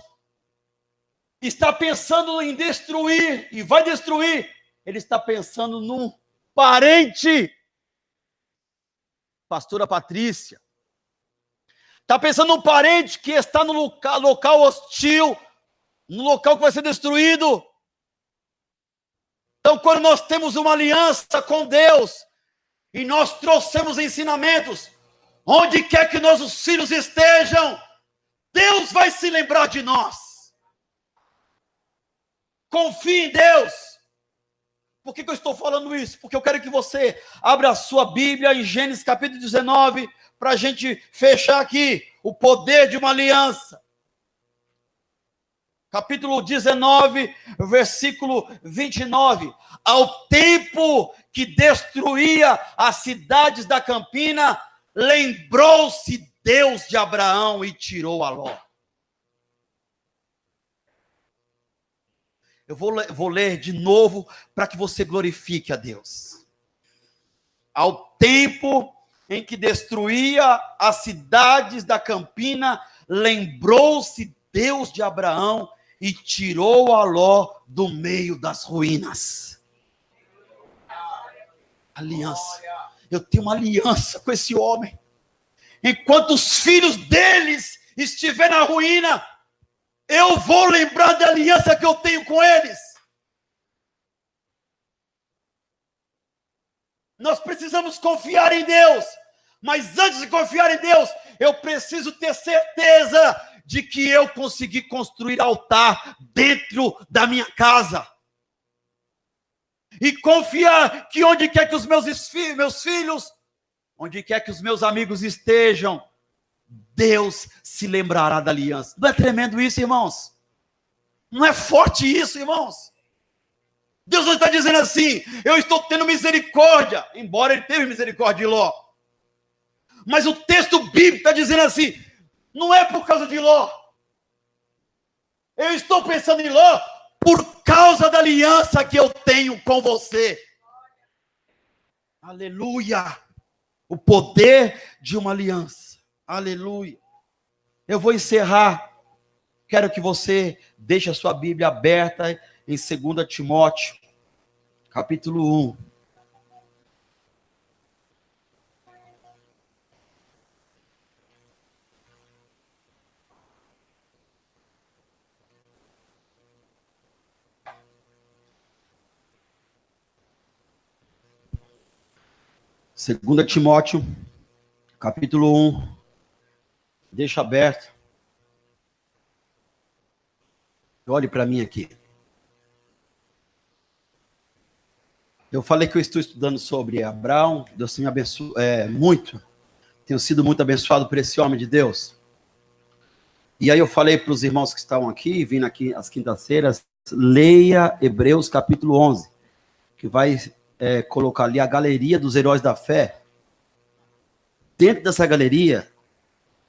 está pensando em destruir, e vai destruir, ele está pensando num parente. Pastora Patrícia. Está pensando num parente que está no local hostil, no local que vai ser destruído. Então, quando nós temos uma aliança com Deus, e nós trouxemos ensinamentos, onde quer que nossos filhos estejam, Deus vai se lembrar de nós. Confie em Deus. Por que eu estou falando isso? Porque eu quero que você abra a sua Bíblia em Gênesis capítulo 19, para a gente fechar aqui o poder de uma aliança. Capítulo 19, versículo 29. Ao tempo que destruía as cidades da campina, lembrou-se Deus de Abraão e tirou a Ló. Eu vou ler de novo para que você glorifique a Deus. Ao tempo em que destruía as cidades da campina, lembrou-se Deus de Abraão e tirou a Ló do meio das ruínas. Aliança. Eu tenho uma aliança com esse homem. Enquanto os filhos deles estiverem na ruína, eu vou lembrar da aliança que eu tenho com eles. Nós precisamos confiar em Deus. Mas antes de confiar em Deus, eu preciso ter certeza de que eu consegui construir altar dentro da minha casa. E confiar que onde quer que os meus filhos, onde quer que os meus amigos estejam, Deus se lembrará da aliança. Não é tremendo isso, irmãos? Não é forte isso, irmãos? Deus não está dizendo assim, eu estou tendo misericórdia, embora ele teve misericórdia de Ló. Mas o texto bíblico está dizendo assim, não é por causa de Ló. Eu estou pensando em Ló por causa da aliança que eu tenho com você. Aleluia. O poder de uma aliança. Aleluia. Eu vou encerrar. Quero que você deixe a sua Bíblia aberta em 2 Timóteo, capítulo 1. Segunda Timóteo, capítulo 1. Deixa aberto. Olhe para mim aqui. Eu falei que eu estou estudando sobre Abraão. Deus me abençoe muito. Tenho sido muito abençoado por esse homem de Deus. E aí eu falei para os irmãos que estavam aqui, vindo aqui às quintas-feiras, leia Hebreus capítulo 11, que vai colocar ali a galeria dos heróis da fé. Dentro dessa galeria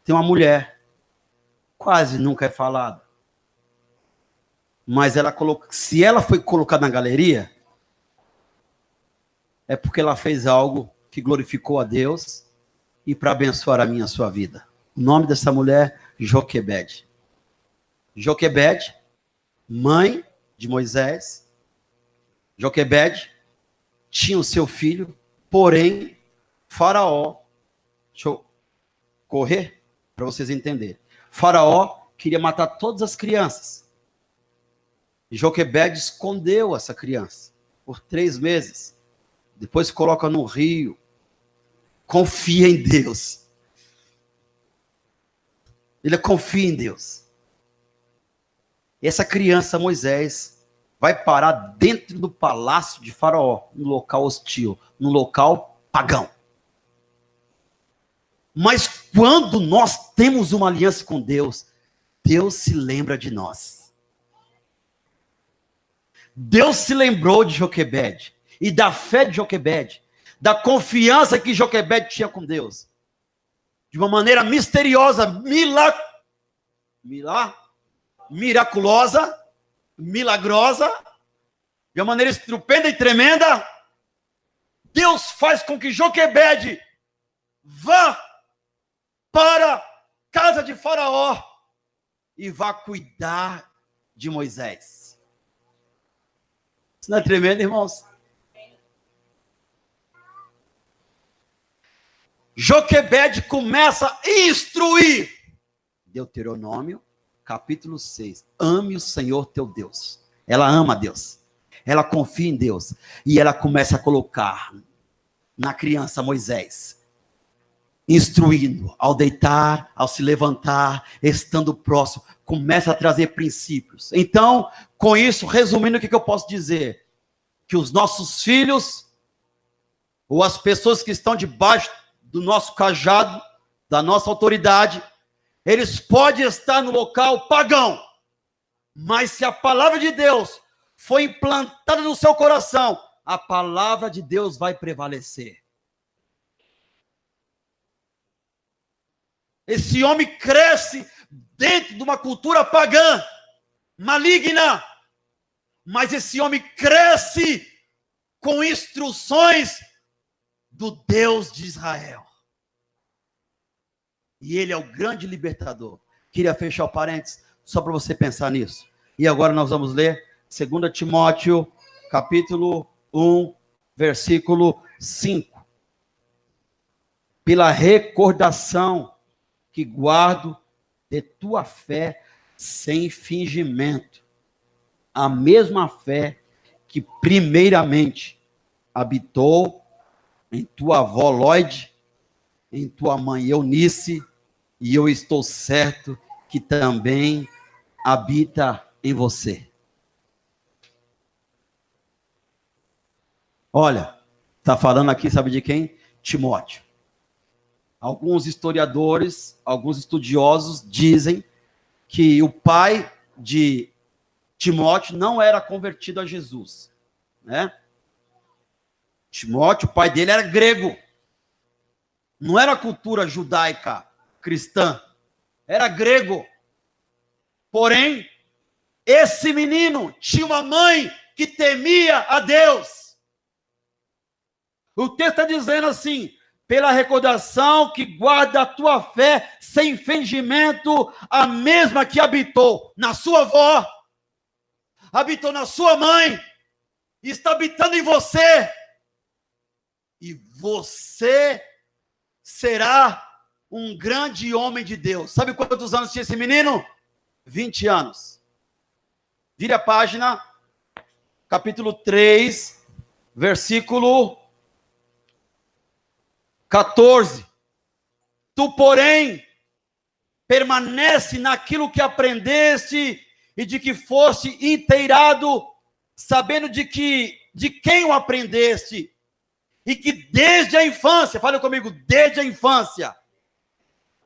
tem uma mulher, quase nunca é falada. Mas se ela foi colocada na galeria, é porque ela fez algo que glorificou a Deus e para abençoar a minha e a sua vida. O nome dessa mulher, Joquebede. Joquebede, mãe de Moisés. Joquebede tinha o seu filho, porém, Faraó, deixa eu correr para vocês entenderem. Faraó queria matar todas as crianças. Joquebede escondeu essa criança por 3 meses. Depois coloca no rio. Confia em Deus. Ele confia em Deus. Essa criança, Moisés, vai parar dentro do palácio de Faraó, no local hostil, no local pagão. Mas quando nós temos uma aliança com Deus, Deus se lembra de nós. Deus se lembrou de Joquebede e da fé de Joquebede, da confiança que Joquebede tinha com Deus, de uma maneira misteriosa, miraculosa, milagrosa, de uma maneira estupenda e tremenda. Deus faz com que Joquebede vá para a casa de Faraó e vá cuidar de Moisés. Isso não é tremendo, irmãos? Joquebede começa a instruir. Deuteronômio, capítulo 6. Ame o Senhor teu Deus. Ela ama a Deus. Ela confia em Deus. E ela começa a colocar na criança Moisés, instruindo, ao deitar, ao se levantar, estando próximo, começa a trazer princípios. Então, com isso, resumindo, o que eu posso dizer? Que os nossos filhos, ou as pessoas que estão debaixo do nosso cajado, da nossa autoridade, eles podem estar no local pagão, mas se a palavra de Deus for implantada no seu coração, a palavra de Deus vai prevalecer. Esse homem cresce dentro de uma cultura pagã, maligna, mas esse homem cresce com instruções do Deus de Israel. E ele é o grande libertador. Queria fechar o parênteses, só para você pensar nisso. E agora nós vamos ler 2 Timóteo, capítulo 1, versículo 5. Pela recordação que guardo de tua fé sem fingimento, a mesma fé que primeiramente habitou em tua avó Lóide, em tua mãe Eunice, e eu estou certo que também habita em você. Olha, está falando aqui, sabe de quem? Timóteo. Alguns historiadores, alguns estudiosos dizem que o pai de Timóteo não era convertido a Jesus, né? Timóteo, o pai dele era grego. Não era cultura judaica, cristã. Era grego. Porém, esse menino tinha uma mãe que temia a Deus. O texto está dizendo assim: pela recordação que guarda a tua fé sem fingimento, a mesma que habitou na sua avó, habitou na sua mãe, está habitando em você, e você será um grande homem de Deus. Sabe quantos anos tinha esse menino? 20 anos. Vire a página, capítulo 3, versículo 14. Tu, porém, permanece naquilo que aprendeste e de que foste inteirado, sabendo de quem o aprendeste, e que desde a infância, fale comigo, desde a infância,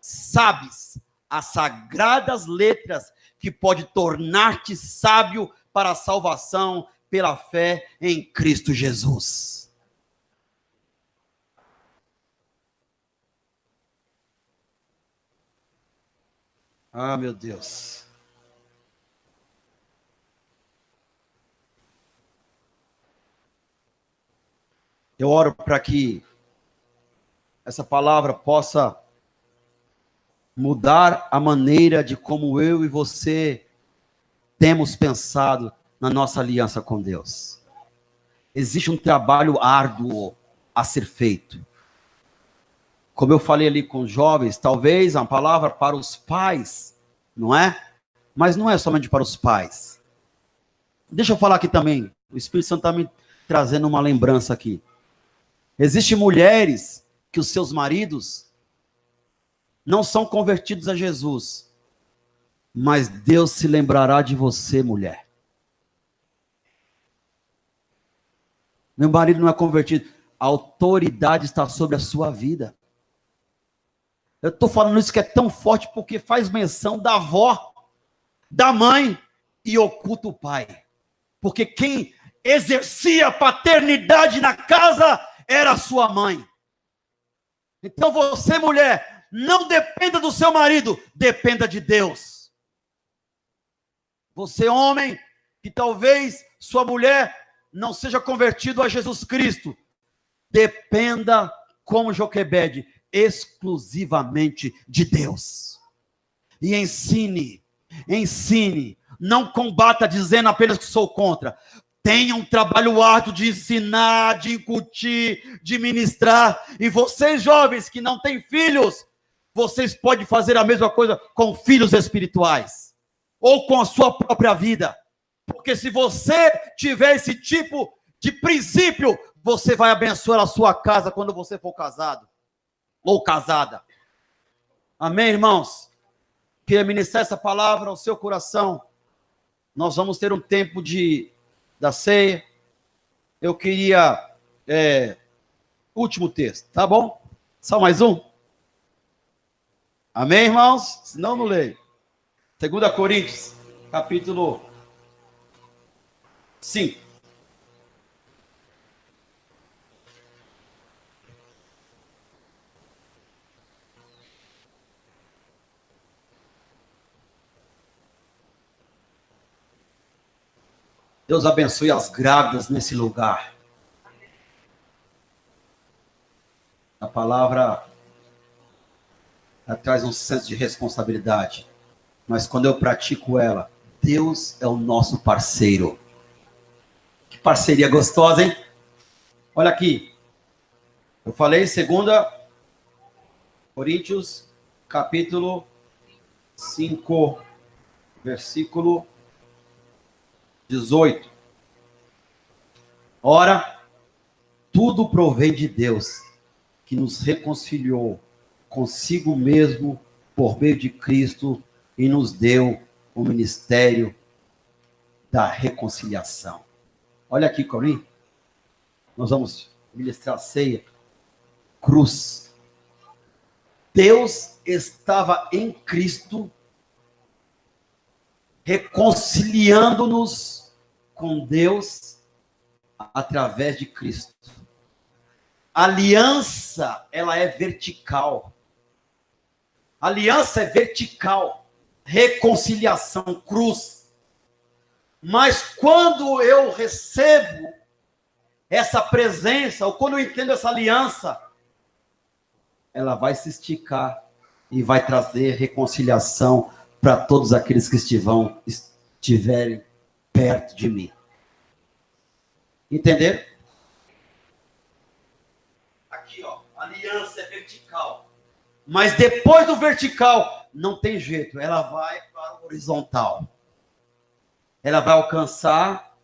sabes as sagradas letras que pode tornar-te sábio para a salvação pela fé em Cristo Jesus. Ah, meu Deus. Eu oro para que essa palavra possa mudar a maneira de como eu e você temos pensado na nossa aliança com Deus. Existe um trabalho árduo a ser feito. Como eu falei ali com os jovens, talvez uma palavra para os pais, não é? Mas não é somente para os pais. Deixa eu falar aqui também, o Espírito Santo está me trazendo uma lembrança aqui. Existem mulheres que os seus maridos não são convertidos a Jesus, mas Deus se lembrará de você, mulher. Meu marido não é convertido, a autoridade está sobre a sua vida. Eu estou falando isso que é tão forte porque faz menção da avó, da mãe e oculta o pai. Porque quem exercia a paternidade na casa era a sua mãe. Então você, mulher, não dependa do seu marido, dependa de Deus. Você, homem, que talvez sua mulher não seja convertido a Jesus Cristo, dependa, como Joquebede, exclusivamente de Deus. E ensine, não combata dizendo apenas que sou contra. Tenha um trabalho árduo de ensinar, de incutir, de ministrar. E vocês, jovens que não têm filhos, vocês podem fazer a mesma coisa com filhos espirituais, ou com a sua própria vida. Porque se você tiver esse tipo de princípio, você vai abençoar a sua casa quando você for casado, ou casada. Amém, irmãos? Queria ministrar essa palavra ao seu coração. Nós vamos ter um tempo da ceia. Eu queria último texto, tá bom? Só mais um? Amém, irmãos? Senão não leio. 2 Coríntios, capítulo 5. Deus abençoe as grávidas nesse lugar. A palavra traz um senso de responsabilidade. Mas quando eu pratico ela, Deus é o nosso parceiro. Que parceria gostosa, hein? Olha aqui. Eu falei 2 Coríntios, capítulo 5, versículo 18. Ora, tudo provém de Deus, que nos reconciliou consigo mesmo por meio de Cristo e nos deu o ministério da reconciliação. Olha aqui, Corinho. Nós vamos ministrar a ceia. Cruz. Deus estava em Cristo reconciliando-nos com Deus através de Cristo. Aliança, ela é vertical. Aliança é vertical. Reconciliação, cruz. Mas quando eu recebo essa presença, ou quando eu entendo essa aliança, ela vai se esticar e vai trazer reconciliação para todos aqueles que estiverem perto de mim. Entenderam? Aqui, ó, aliança é vertical. Mas depois do vertical, não tem jeito, ela vai para o horizontal. Ela vai alcançar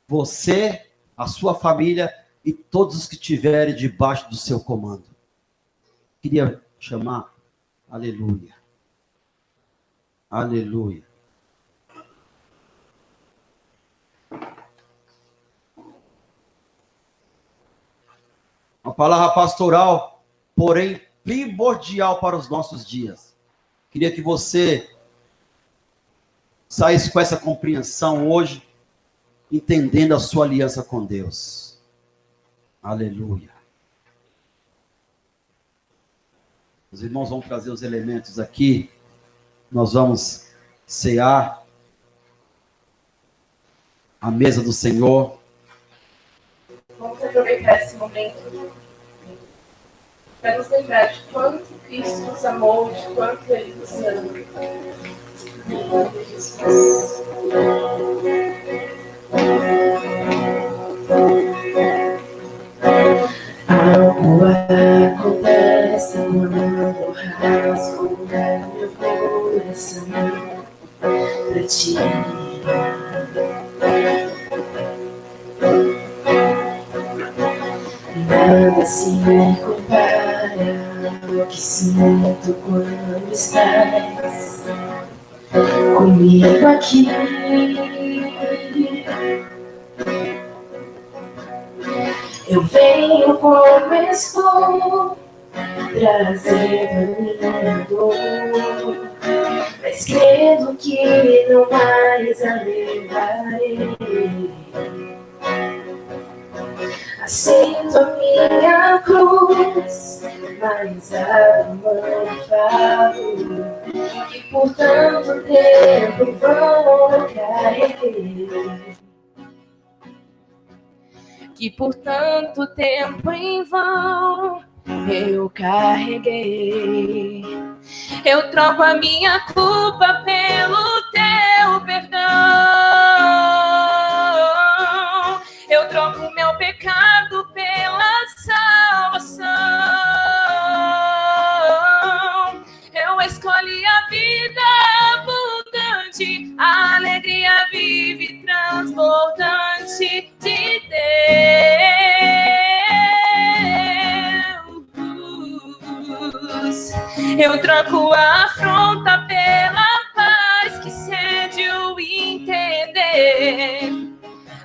você, a sua família e todos os que estiverem debaixo do seu comando. Queria chamar, aleluia, aleluia. Uma palavra pastoral, porém primordial para os nossos dias. Queria que você saísse com essa compreensão hoje, entendendo a sua aliança com Deus. Aleluia. Os irmãos vão trazer os elementos aqui. Nós vamos cear a mesa do Senhor. Vamos aproveitar esse momento para nos lembrar de quanto Cristo nos amou, de quanto Ele nos ama. Em nome de Jesus. Algo acontece quando rasgo meu coração pra ti. Nada se compara ao que sinto quando estás comigo aqui. Eu venho como estou, trazendo minha dor, mas crendo que não mais a levarei. Aceito a minha cruz, mas abro mão e falo que por tanto tempo vão carreguei. Que por tanto tempo em vão eu carreguei. Eu troco a minha culpa pelo teu perdão. Eu troco o meu pecado pela salvação. Eu escolhi a vida abundante, a alegria viva e transbordante de Deus. Eu troco a afronta pela paz que cede o entender.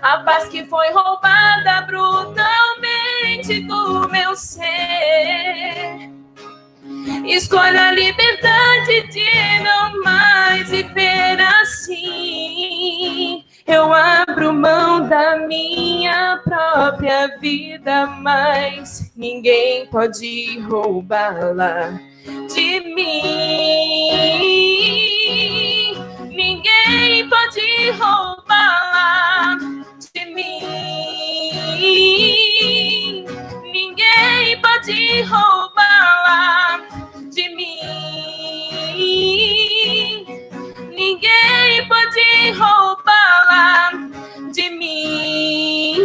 A paz que foi roubada brutalmente do meu ser. Escolho a liberdade de não mais viver assim. Eu abro mão da minha própria vida, mas ninguém pode roubá-la de mim. Ninguém pode roubá-la de mim. Ninguém pode roubá-la de mim. Ninguém pode roubá-la de mim.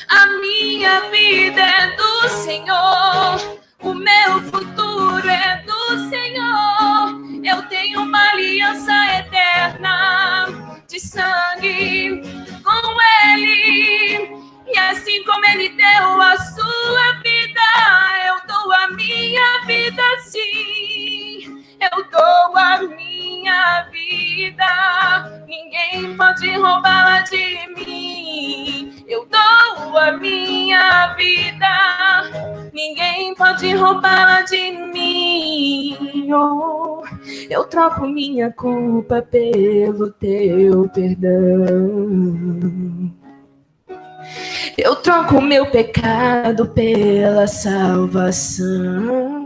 A minha vida é do Senhor, o meu futuro é do Senhor. Eu tenho uma aliança eterna de sangue com Ele. E assim como Ele deu a sua vida, eu dou a minha vida sim. Eu dou a minha vida, ninguém pode roubá-la de mim. Eu dou a minha vida, ninguém pode roubá-la de mim. Oh, eu troco minha culpa pelo teu perdão. Eu troco meu pecado pela salvação.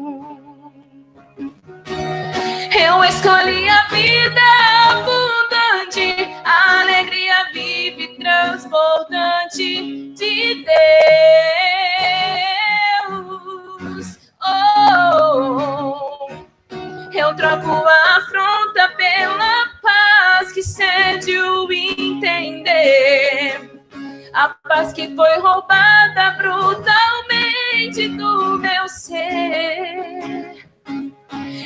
Eu escolhi a vida abundante, a alegria viva liberdade de Deus. Oh, eu troco a afronta pela paz que cede o entender. A paz que foi roubada brutalmente do meu ser.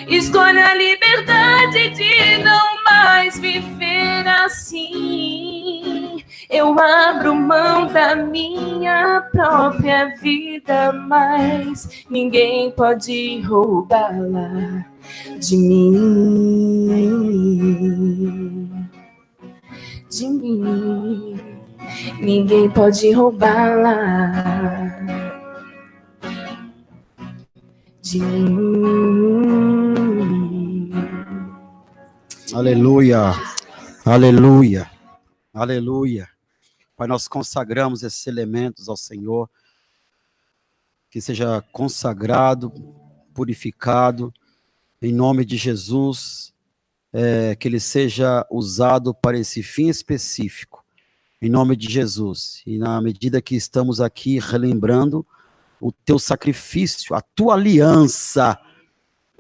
Escolho a liberdade de não mais viver assim. Eu abro mão da minha própria vida, mas ninguém pode roubá-la de mim. De mim. Ninguém pode roubá-la de mim. Aleluia, aleluia, aleluia. Pai, nós consagramos esses elementos ao Senhor, que seja consagrado, purificado, em nome de Jesus, que ele seja usado para esse fim específico, em nome de Jesus. E na medida que estamos aqui relembrando o teu sacrifício, a tua aliança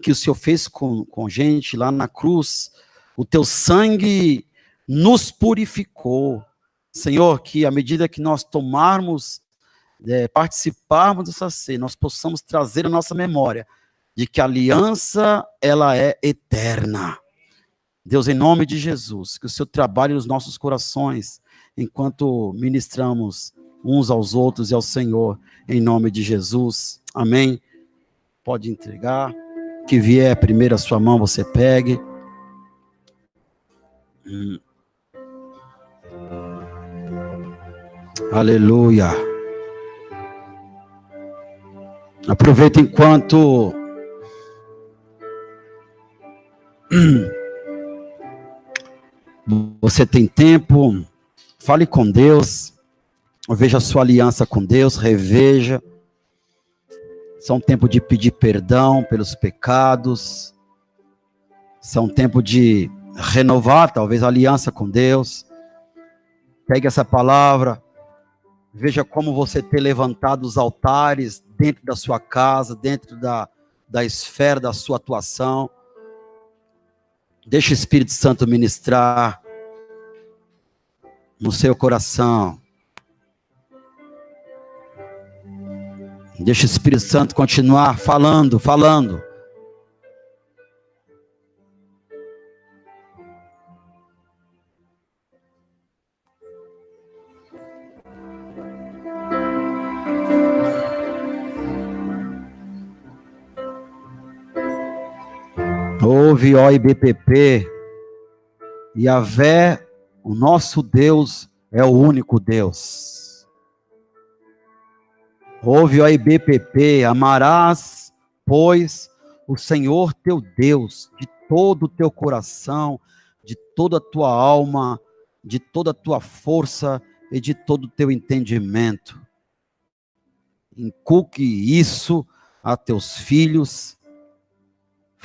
que o Senhor fez com gente lá na cruz, o teu sangue nos purificou. Senhor, que à medida que nós tomarmos, participarmos dessa ceia, nós possamos trazer a nossa memória de que a aliança, ela é eterna. Deus, em nome de Jesus, que o Senhor trabalhe nos nossos corações, enquanto ministramos uns aos outros e ao Senhor, em nome de Jesus. Amém. Pode entregar. Que vier primeiro a sua mão, você pegue. Aleluia. Aproveita enquanto você tem tempo, fale com Deus, veja a sua aliança com Deus, reveja. São tempo de pedir perdão pelos pecados, são tempo de renovar talvez a aliança com Deus. Pegue essa palavra, veja como você tem levantado os altares dentro da sua casa, dentro da esfera da sua atuação. Deixa o Espírito Santo ministrar no seu coração. Deixa o Espírito Santo continuar falando. Ouve, ó IBPP, Yahvé, o nosso Deus é o único Deus. Ouve, ó IBPP, amarás, pois, o Senhor teu Deus, de todo o teu coração, de toda a tua alma, de toda a tua força e de todo o teu entendimento. Inculque isso a teus filhos.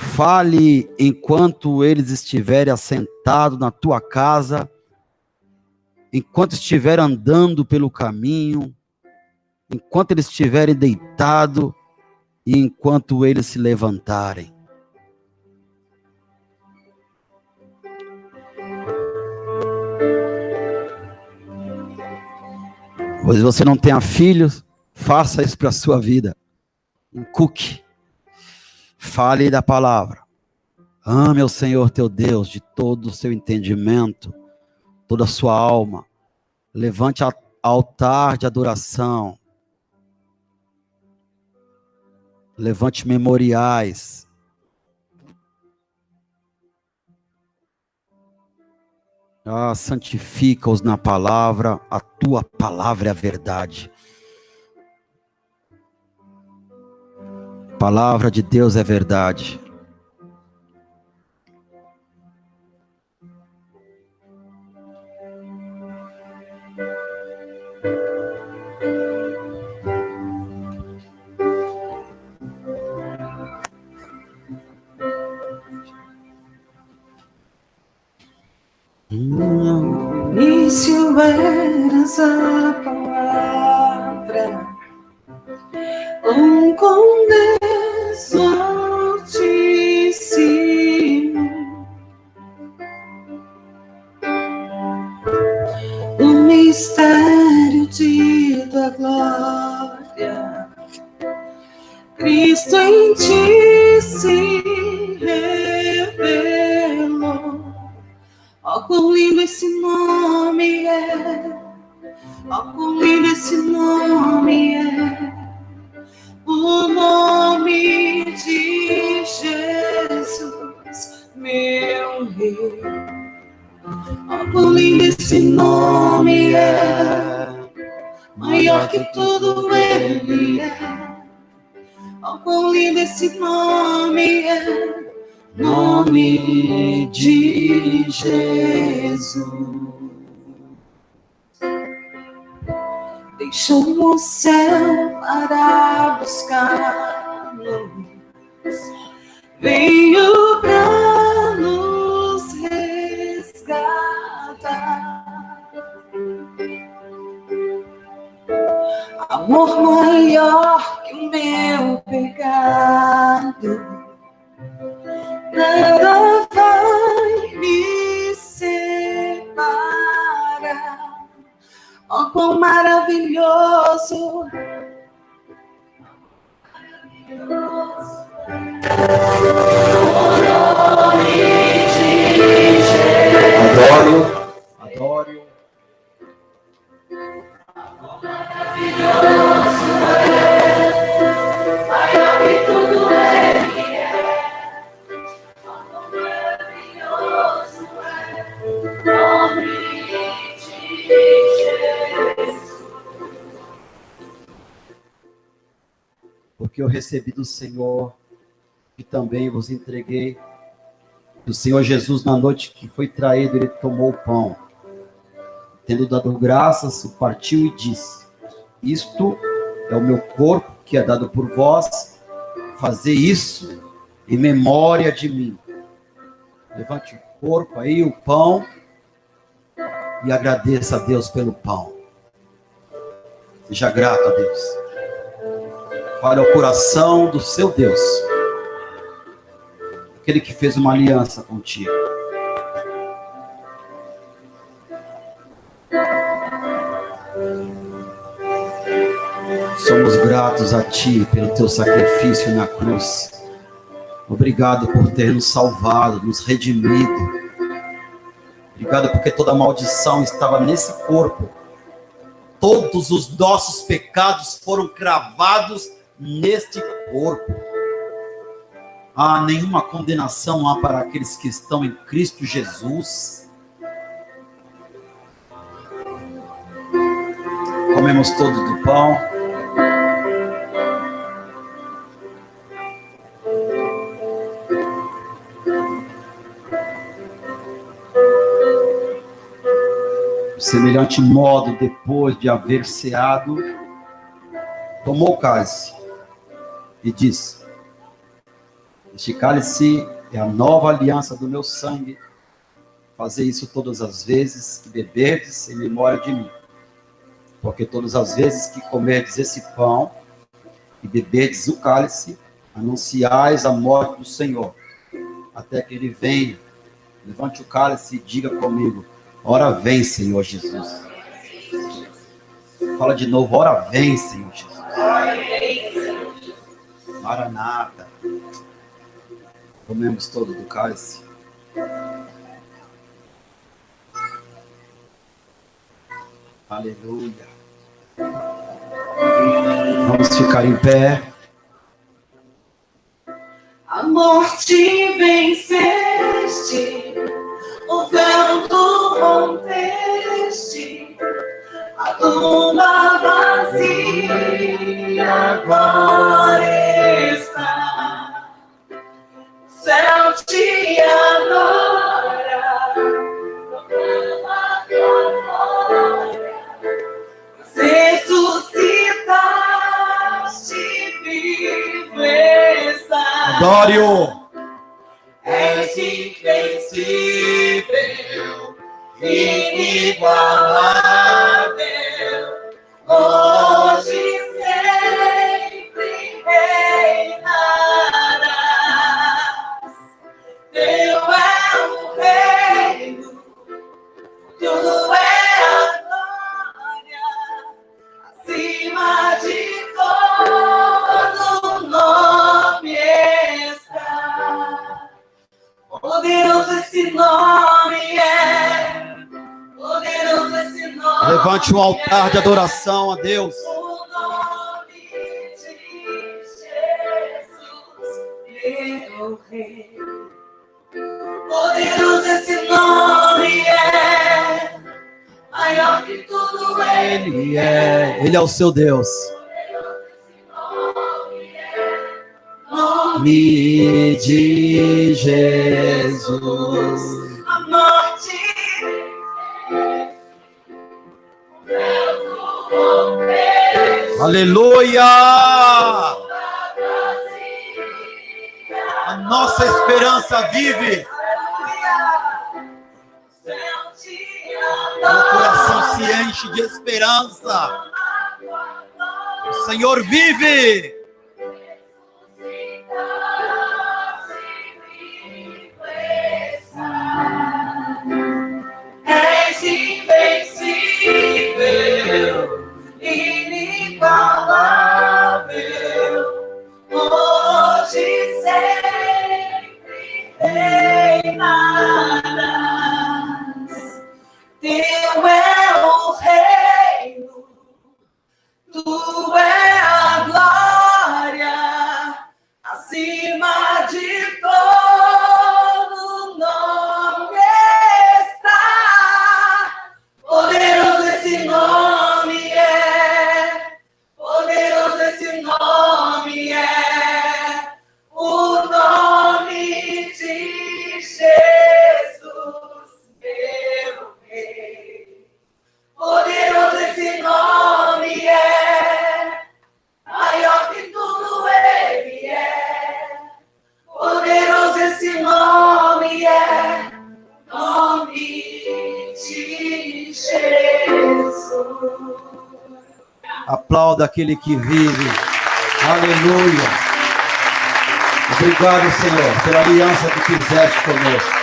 Fale enquanto eles estiverem assentados na tua casa, enquanto estiverem andando pelo caminho, enquanto eles estiverem deitados e enquanto eles se levantarem. Pois você não tenha filhos, faça isso para a sua vida. Inculque. Fale da palavra. Ame ao Senhor teu Deus de todo o seu entendimento, toda a sua alma. Levante altar de adoração. Levante memoriais. Santifica-os na palavra, a tua palavra é a verdade. A palavra de Deus é verdade. Início eras a palavra, da glória. Cristo em ti se revelou. Oh, quão lindo esse nome é. Oh, quão lindo esse nome é. O nome de Jesus, meu Rei. Oh, quão lindo esse nome é. Maior que tudo ele é. Oh, quão lindo esse nome é. Nome de Jesus. Deixou o céu para buscar-nos. Veio para nos resgatar. Amor maior que o meu pecado. Nada vai me separar. Oh, quão maravilhoso. Adoro, adoro. Maravilhoso maior que tudo ele é. Maravilhoso nome de Jesus. Porque eu recebi do Senhor e também vos entreguei. O Senhor Jesus, na noite que foi traído, ele tomou o pão. Tendo dado graças, o partiu e disse: isto é o meu corpo que é dado por vós. Fazer isso em memória de mim. Levante o corpo aí, o pão, e agradeça a Deus pelo pão. Seja grato a Deus. Fale ao coração do seu Deus. Aquele que fez uma aliança contigo. Somos gratos a Ti pelo Teu sacrifício na cruz. Obrigado por ter nos salvado, nos redimido. Obrigado porque toda maldição estava nesse corpo. Todos os nossos pecados foram cravados neste corpo. Ah, nenhuma condenação há para aqueles que estão em Cristo Jesus. Comemos todo do pão. De semelhante modo, depois de haver ceado, tomou o cálice e disse: este cálice é a nova aliança do meu sangue. Fazei isso todas as vezes que beberdes em memória de mim. Porque todas as vezes que comerdes esse pão e beberdes o cálice, anunciais a morte do Senhor, até que ele venha. Levante o cálice e diga comigo: ora vem, Senhor Jesus. Fala de novo: ora vem, Senhor Jesus. Maranata. Comemos todo do cálice. Aleluia. Vamos ficar em pé. A morte venceste, o vento rompeste, a tumba vazia agora está. O céu te adora, proclama a tua glória. Ressuscitaste, vivo está. Adore-o. És invencível, inigualável, hoje e sempre reinarás. Teu é o reino, tudo é a glória, acima Levante um altar de adoração a Deus. O nome de Jesus, meu Rei. Poderoso esse nome é, maior que tudo ele é. Ele é o seu Deus. Nome de Jesus. A morte Aleluia! A nossa esperança vive. Meu coração se enche de esperança. O Senhor vive. És invencível, inigualável, hoje e sempre reinarás. Teu é o reino, tu é a glória, acima de todo nome está. Poderoso esse nome é, poderoso esse nome é, o nome de Jesus, meu Rei. Poderoso esse nome é, maior que tudo ele é. Poderoso esse nome é, nome de Jesus. Aplauda aquele que vive. Aleluia. Obrigado, Senhor, pela aliança que fizeste conosco.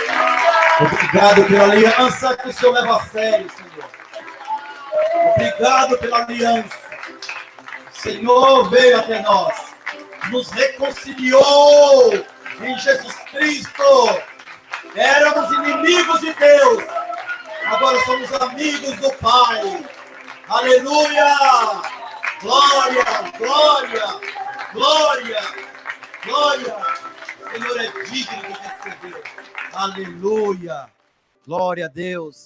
Obrigado pela aliança que o Senhor leva a sério, Senhor. Obrigado pela aliança. O Senhor veio até nós, nos reconciliou em Jesus Cristo. Éramos inimigos de Deus, agora somos amigos do Pai. Aleluia! Glória, glória, glória, glória. O Senhor é digno de receber. Aleluia! Glória a Deus.